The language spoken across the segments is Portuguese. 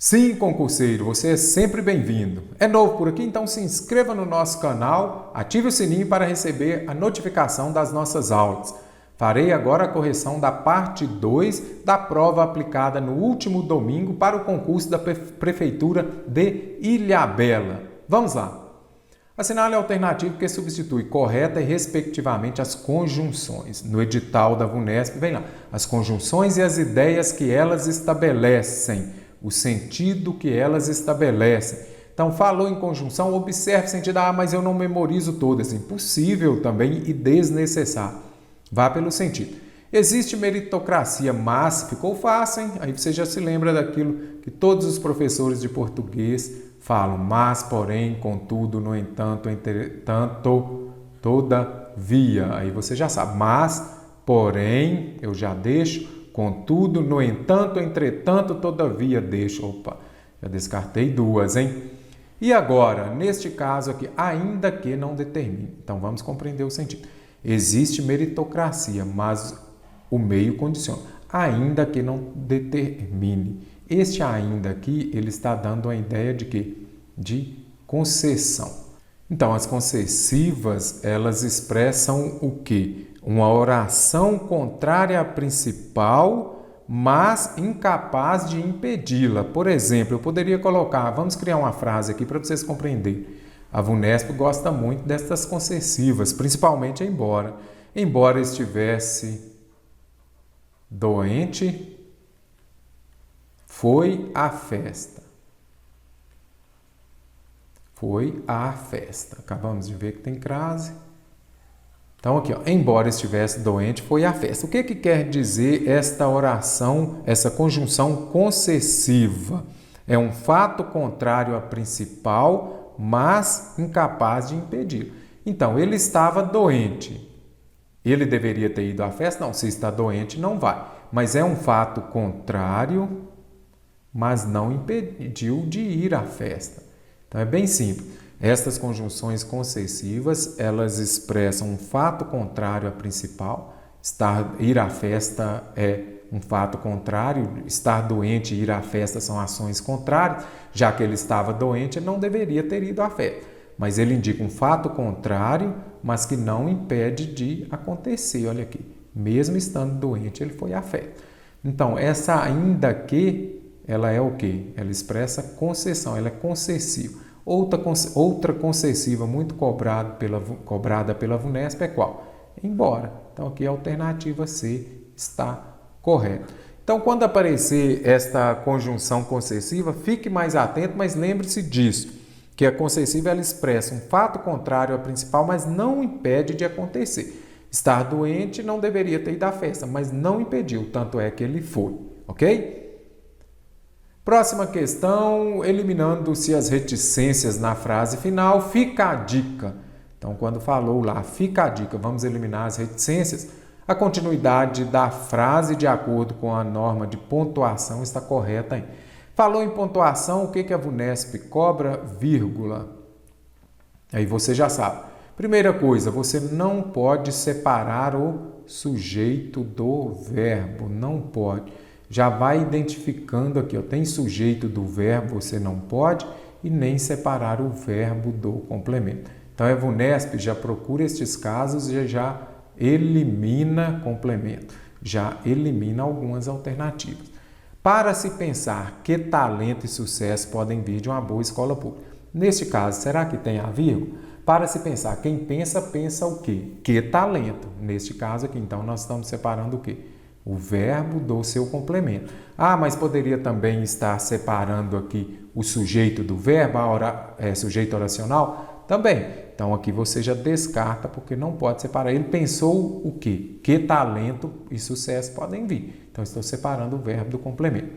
Sim, concurseiro, você é sempre bem-vindo. É novo por aqui, então se inscreva no nosso canal, ative o sininho para receber a notificação das nossas aulas. Farei agora a correção da parte 2 da prova aplicada no último domingo para o concurso da Prefeitura de Ilhabela. Vamos lá. Assinale a alternativa que substitui correta e respectivamente as conjunções. No edital da VUNESP, vem lá, as conjunções e as ideias que elas estabelecem, o sentido que elas estabelecem. Então, falou em conjunção, observe o sentido, mas eu não memorizo todas. Impossível também e desnecessário. Vá pelo sentido. Existe meritocracia, mas ficou fácil, hein? Aí você já se lembra daquilo que todos os professores de português falam, mas, porém, contudo, no entanto, entretanto, todavia. Aí você já sabe, mas, porém, eu já deixo, contudo, no entanto, entretanto, todavia, deixo. Opa, já descartei duas, hein? E agora, neste caso aqui, ainda que não determine. Então, vamos compreender o sentido. Existe meritocracia, mas o meio condiciona, ainda que não determine. Este ainda aqui, ele está dando a ideia de quê? De concessão. Então, as concessivas, elas expressam o quê? Uma oração contrária à principal, mas incapaz de impedi-la. Por exemplo, eu poderia colocar, vamos criar uma frase aqui para vocês compreenderem. A VUNESP gosta muito dessas concessivas, principalmente embora estivesse doente, foi à festa. Foi à festa. Acabamos de ver que tem crase. Então, aqui, ó, embora estivesse doente, foi à festa. O que quer dizer esta oração, essa conjunção concessiva? É um fato contrário à principal, mas incapaz de impedir. Então, ele estava doente. Ele deveria ter ido à festa? Não, se está doente, não vai. Mas é um fato contrário, mas não impediu de ir à festa. Então, é bem simples. Estas conjunções concessivas, elas expressam um fato contrário à principal. Ir à festa é um fato contrário, estar doente e ir à festa são ações contrárias. Já que ele estava doente, ele não deveria ter ido à festa. Mas ele indica um fato contrário, mas que não impede de acontecer. Olha aqui, mesmo estando doente, ele foi à festa. Então, essa ainda que, ela é o quê? Ela expressa concessão, ela é concessiva. Outra concessiva muito cobrada pela VUNESP é qual? Embora. Então, aqui a alternativa C está correta. Então, quando aparecer esta conjunção concessiva, fique mais atento, mas lembre-se disso, que a concessiva ela expressa um fato contrário à principal, mas não impede de acontecer. Estar doente não deveria ter ido à festa, mas não impediu, tanto é que ele foi, ok? Próxima questão, eliminando-se as reticências na frase final, fica a dica. Então, quando falou lá, fica a dica, vamos eliminar as reticências, a continuidade da frase de acordo com a norma de pontuação está correta, hein? Falou em pontuação, o que a VUNESP cobra? Vírgula. Aí você já sabe. Primeira coisa, você não pode separar o sujeito do verbo, não pode. Já vai identificando aqui, ó, tem sujeito do verbo, você não pode, e nem separar o verbo do complemento. Então, a VUNESP já procura estes casos e já elimina complemento, já elimina algumas alternativas. Para se pensar que talento e sucesso podem vir de uma boa escola pública. Neste caso, será que tem a vírgula? Para se pensar, quem pensa, pensa o quê? Que talento. Neste caso aqui, então, nós estamos separando o quê? O verbo do seu complemento. Mas poderia também estar separando aqui o sujeito do verbo, sujeito oracional? Também. Então, aqui você já descarta, porque não pode separar. Ele pensou o quê? Que talento e sucesso podem vir. Então, estou separando o verbo do complemento.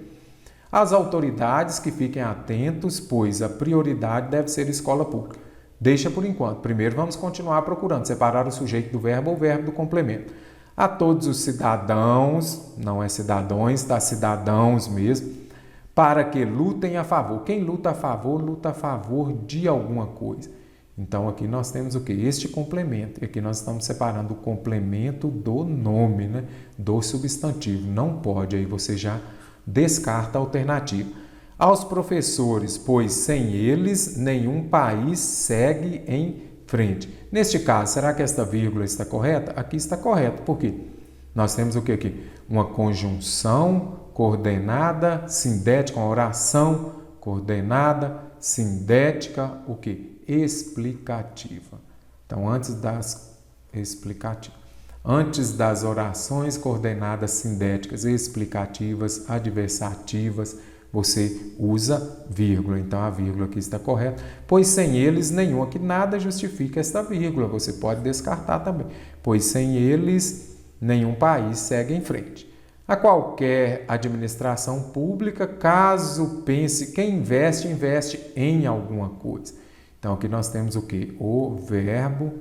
As autoridades que fiquem atentos, pois a prioridade deve ser escola pública. Deixa por enquanto. Primeiro, vamos continuar procurando separar o sujeito do verbo ou o verbo do complemento. A todos os cidadãos, não é cidadãos, tá? Cidadãos mesmo, para que lutem a favor. Quem luta a favor de alguma coisa. Então, aqui nós temos o quê? Este complemento. E aqui nós estamos separando o complemento do nome, né? Do substantivo. Não pode, aí você já descarta a alternativa. Aos professores, pois sem eles nenhum país segue em frente. Neste caso, será que esta vírgula está correta? Aqui está correto. Por quê? Nós temos o que aqui? Uma conjunção coordenada, sindética, uma oração coordenada, sindética, o que? Explicativa. Então, antes das orações coordenadas sindéticas, explicativas, adversativas, você usa vírgula. Então, a vírgula aqui está correta, pois sem eles nenhum, aqui nada justifica esta vírgula. Você pode descartar também, pois sem eles nenhum país segue em frente. A qualquer administração pública, caso pense, quem investe, investe em alguma coisa. Então, aqui nós temos o quê? O verbo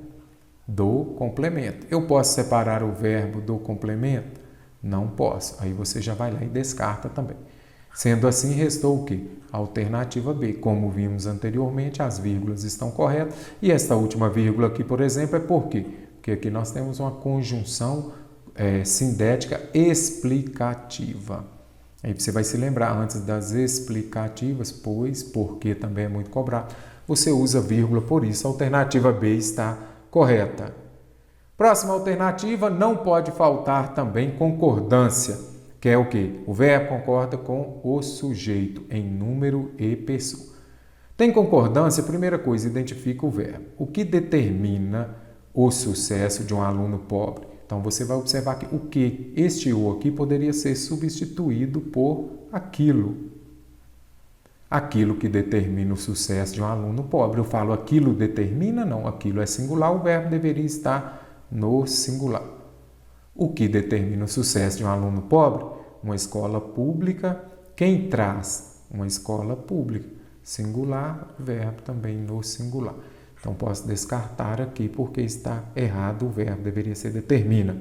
do complemento. Eu posso separar o verbo do complemento? Não posso. Aí você já vai lá e descarta também. Sendo assim, restou o quê? A alternativa B. Como vimos anteriormente, as vírgulas estão corretas. E esta última vírgula aqui, por exemplo, é por quê? Porque aqui nós temos uma conjunção sindética explicativa. Aí você vai se lembrar antes das explicativas, pois, porque também é muito cobrado. Você usa vírgula, por isso a alternativa B está correta. Próxima alternativa, não pode faltar também concordância, que é o quê? O verbo concorda com o sujeito em número e pessoa. Tem concordância? Primeira coisa, identifica o verbo. O que determina o sucesso de um aluno pobre? Então, você vai observar que o que, este o aqui, poderia ser substituído por aquilo. Aquilo que determina o sucesso de um aluno pobre. Eu falo aquilo determina? Não, aquilo é singular, o verbo deveria estar no singular. O que determina o sucesso de um aluno pobre? Uma escola pública. Quem traz? Uma escola pública. Singular, verbo também no singular. Então, posso descartar aqui porque está errado, o verbo deveria ser determina.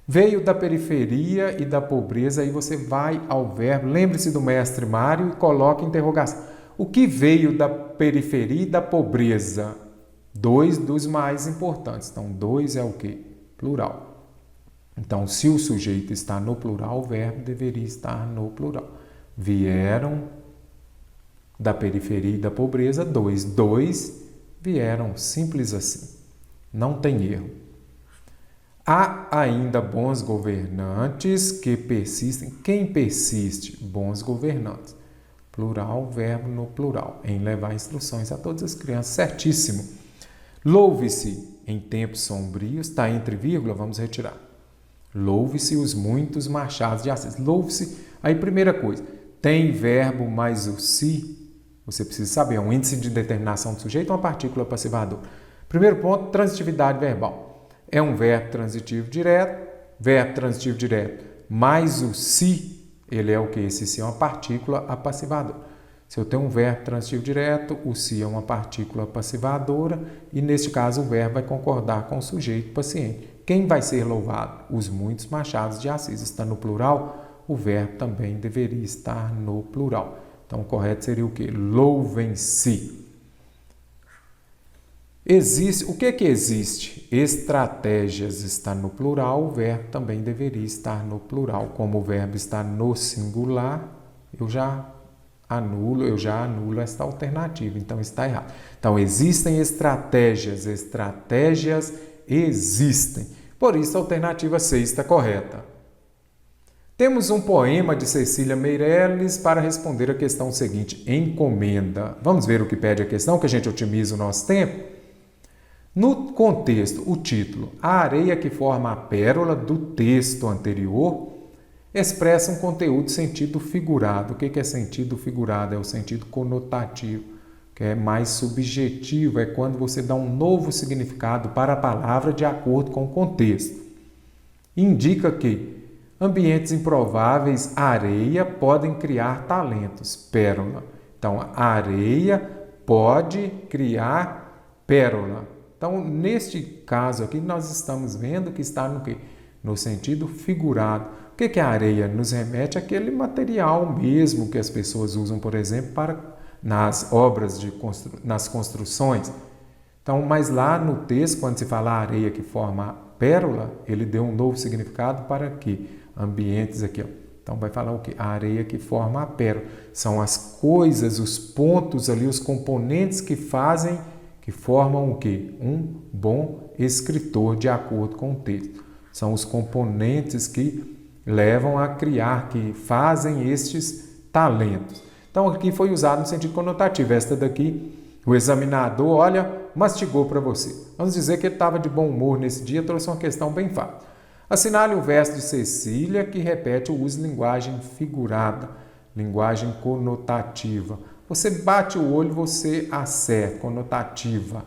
Veio da periferia e da pobreza, aí você vai ao verbo, lembre-se do mestre Mário e coloque interrogação. O que veio da periferia e da pobreza? Dois dos mais importantes. Então, dois é o quê? Plural. Então, se o sujeito está no plural, o verbo deveria estar no plural. Vieram da periferia e da pobreza, dois. Dois vieram, simples assim. Não tem erro. Há ainda bons governantes que persistem. Quem persiste? Bons governantes. Plural, verbo no plural. Em levar instruções a todas as crianças. Certíssimo. Louve-se em tempos sombrios. Está entre vírgula, vamos retirar. Louve-se os muitos machados de Assis. Louve-se. Aí, primeira coisa. Tem verbo mais o se. Você precisa saber, é um índice de determinação do sujeito ou uma partícula passivadora. Primeiro ponto, transitividade verbal. É um verbo transitivo direto, mais o se, ele é o que? Esse se é uma partícula apassivadora. Se eu tenho um verbo transitivo direto, o se é uma partícula passivadora e, neste caso, o verbo vai concordar com o sujeito paciente. Quem vai ser louvado? Os muitos machados de Assis. Está no plural, o verbo também deveria estar no plural. Então, o correto seria o quê? Louvem-se. Existe, o que é que existe? Estratégias está no plural, o verbo também deveria estar no plural. Como o verbo está no singular, eu já anulo esta alternativa, então está errado. Então, existem estratégias existem. Por isso, a alternativa C está correta. Temos um poema de Cecília Meirelles para responder a questão seguinte, encomenda. Vamos ver o que pede a questão, que a gente otimiza o nosso tempo? No contexto, o título, a areia que forma a pérola do texto anterior, expressa um conteúdo sentido figurado. O que é sentido figurado? É o sentido conotativo, que é mais subjetivo, é quando você dá um novo significado para a palavra de acordo com o contexto. Indica que ambientes improváveis, areia, podem criar talentos, pérola. Então, a areia pode criar pérola. Então, neste caso aqui, nós estamos vendo que está no quê? No sentido figurado. O que é a areia? Nos remete àquele material mesmo que as pessoas usam, por exemplo, nas obras, nas construções. Então, mas lá no texto, quando se fala areia que forma pérola, ele deu um novo significado para quê? Ambientes aqui, ó, Então vai falar o quê? A areia que forma a pérola. São as coisas, os pontos ali, os componentes que fazem, que formam o quê? Um bom escritor, de acordo com o texto. São os componentes que levam a criar, que fazem estes talentos. Então aqui foi usado no sentido conotativo. Esta daqui, o examinador, olha, mastigou para você. Vamos dizer que ele estava de bom humor nesse dia, trouxe uma questão bem fácil. Assinale o verso de Cecília, que repete o uso de linguagem figurada, linguagem conotativa. Você bate o olho, você acerta, conotativa.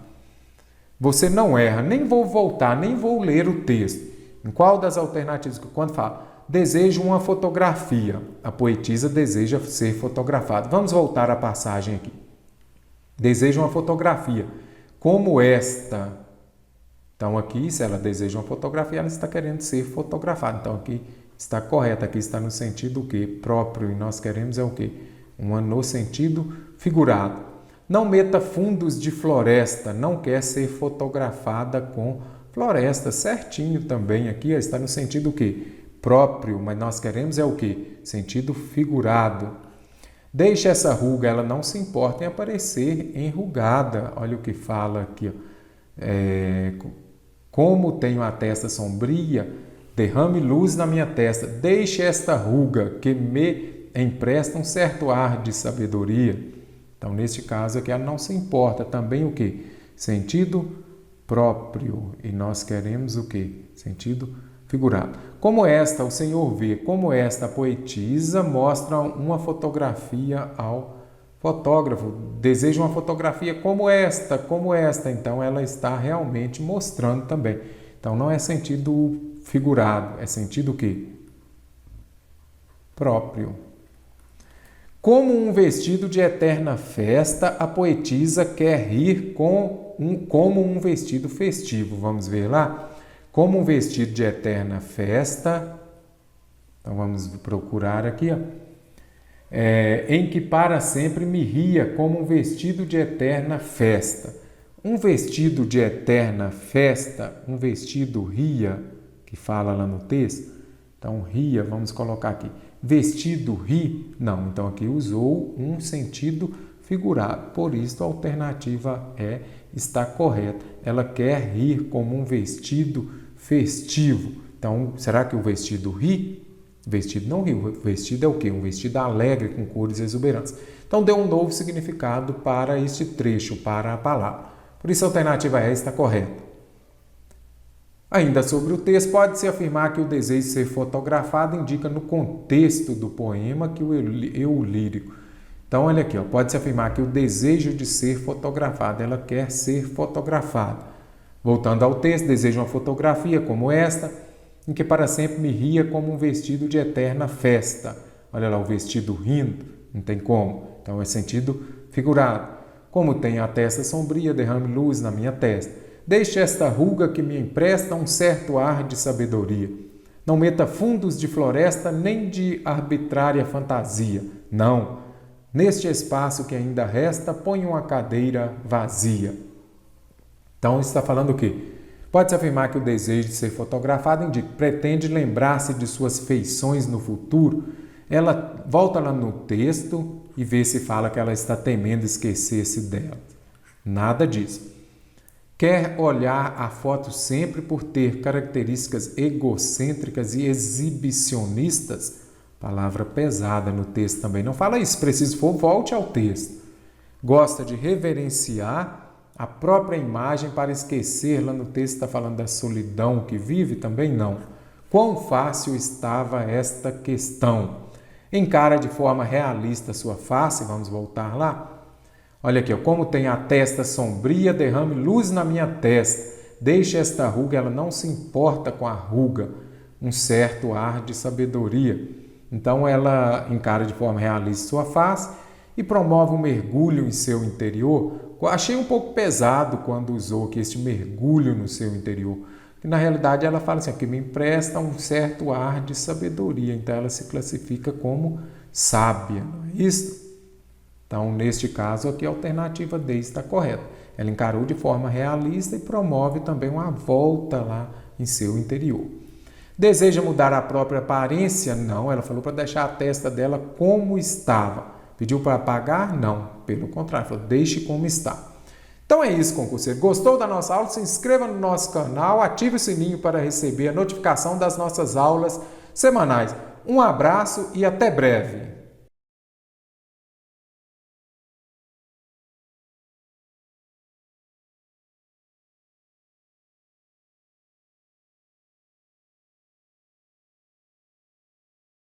Você não erra, nem vou voltar, nem vou ler o texto. Em qual das alternativas? Quando fala, desejo uma fotografia. A poetisa deseja ser fotografada. Vamos voltar à passagem aqui. Deseja uma fotografia. Como esta. Então, aqui, se ela deseja uma fotografia, ela está querendo ser fotografada. Então, aqui está correto. Aqui está no sentido o quê? Próprio. E nós queremos é o quê? Uma no sentido figurado. Não meta fundos de floresta. Não quer ser fotografada com floresta. Certinho também. Aqui está no sentido o quê? Próprio. Mas nós queremos é o quê? Sentido figurado. Deixe essa ruga. Ela não se importa em aparecer enrugada. Olha o que fala aqui, ó. Como tenho a testa sombria, derrame luz na minha testa. Deixe esta ruga que me empresta um certo ar de sabedoria. Então, neste caso aqui, ela não se importa. Também o quê? Sentido próprio. E nós queremos o quê? Sentido figurado. Como esta, o Senhor vê, como esta poetisa mostra uma fotografia ao fotógrafo. Deseja uma fotografia como esta. Então, ela está realmente mostrando também. Então, não é sentido figurado, é sentido o quê? Próprio. Como um vestido de eterna festa, a poetisa quer rir como um vestido festivo. Vamos ver lá? Como um vestido de eterna festa. Então, vamos procurar aqui, ó. Em que para sempre me ria como um vestido de eterna festa. Um vestido de eterna festa, um vestido ria, que fala lá no texto. Então, ria, vamos colocar aqui. Vestido ri, não. Então, aqui usou um sentido figurado. Por isso, a alternativa está correta. Ela quer rir como um vestido festivo. Então, será que o vestido ri? Vestido não ri, o vestido é o quê? Um vestido alegre, com cores exuberantes. Então, deu um novo significado para este trecho, para a palavra. Por isso, a alternativa E está correta. Ainda sobre o texto, pode-se afirmar que o desejo de ser fotografado indica no contexto do poema que o eu lírico. Então, olha aqui, pode-se afirmar que o desejo de ser fotografado, ela quer ser fotografada. Voltando ao texto, deseja uma fotografia como esta, em que para sempre me ria como um vestido de eterna festa. Olha lá, o vestido rindo, não tem como. Então, é sentido figurado. Como tenho a testa sombria, derrame luz na minha testa. Deixe esta ruga que me empresta um certo ar de sabedoria. Não meta fundos de floresta nem de arbitrária fantasia. Não. Neste espaço que ainda resta, põe uma cadeira vazia. Então, está falando o quê? Pode-se afirmar que o desejo de ser fotografado indica, pretende lembrar-se de suas feições no futuro. Ela volta lá no texto e vê se fala que ela está temendo esquecer-se dela. Nada disso. Quer olhar a foto sempre por ter características egocêntricas e exibicionistas? Palavra pesada no texto também. Não fala isso. Se preciso for, volte ao texto. Gosta de reverenciar a própria imagem para esquecer. Lá no texto está falando da solidão que vive? Também não. Quão fácil estava esta questão? Encara de forma realista sua face. Vamos voltar lá. Olha aqui, como tem a testa sombria, derrame luz na minha testa. Deixe esta ruga, ela não se importa com a ruga. Um certo ar de sabedoria. Então, ela encara de forma realista sua face e promove um mergulho em seu interior. Achei um pouco pesado quando usou aqui este mergulho no seu interior. Que na realidade ela fala assim, que me empresta um certo ar de sabedoria. Então, ela se classifica como sábia, não é isso? Então, neste caso aqui, a alternativa D está correta. Ela encarou de forma realista e promove também uma volta lá em seu interior. Deseja mudar a própria aparência? Não, ela falou para deixar a testa dela como estava. Pediu para apagar? Não, pelo contrário, falou, deixe como está. Então é isso, concurseiro. Gostou da nossa aula? Se inscreva no nosso canal, ative o sininho para receber a notificação das nossas aulas semanais. Um abraço e até breve!